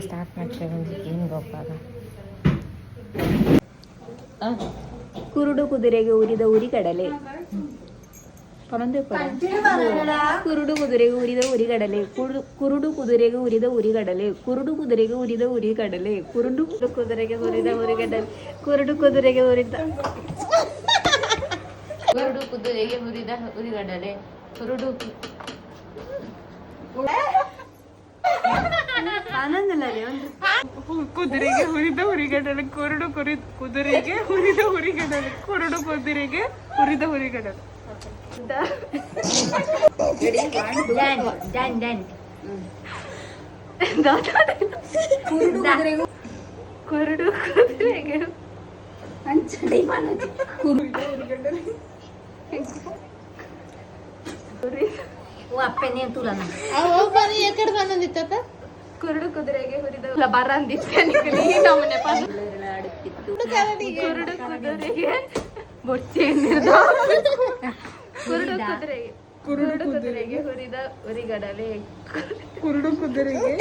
Start ಮಾಡ್ತೇವೆ ಏನು ಗೊತ್ತಾಗ ಕುರುಡು ಕುದುರೆಗೆ ಉರಿದ ಉರಿಗಡಲೆ. ಕುರುಡು ಕುದುರೆಗೆ ಉರಿದ ಉರಿಗಡಲೆ, ಕುರುಡು ಕುದುರೆಗೆ ಉರಿದ ಉರಿಗಡಲೆ, ಕುರುಡು ಕುದುರೆಗೆ ಉರಿದ ಉರಿಗಡಲೆ, ಕುರುಡು ಕುದುರೆಗೆ ಉರಿದ ಉರಿಗಡಲೆ, ಕುರುಡು ಕುದುರೆಗೆ ಉರಿದ ಕುರುಡು ಕುದುರೆಗೆ ಉರಿದ ಉರಿಗಡಲೆ, ಕುರುಡು ಕುದುರೆಗೆ ಹುರಿದ ಉರಿಗಡಲೆ, ಕುರುಡು ಕುದುರೆಗೆ ಹುರಿದ ಉರಿಗಡಲೆ, ಕುರುಡು ಕುದುರೆಗೆ ಹುರಿದ ಉರಿಗಡಲೆ. ಕುರುಡು ಕುದುರೆಗೆ ಅಪ್ಪನೇ ತುಲನ ಕುರುಡು ಕುದುರೆಗೆ ಹುರಿದ ಬರ ಅಂದಿತ್ತು ಕುರುಡು ಕುದುರೆಗೆ ಬೊಚ್ಚೆ ಕುರುಡು ಕುದುರೆಗೆ ಹುರಿದ ಉರಿಗಡಲೆ, ಕುರುಡು ಕುದುರೆಗೆ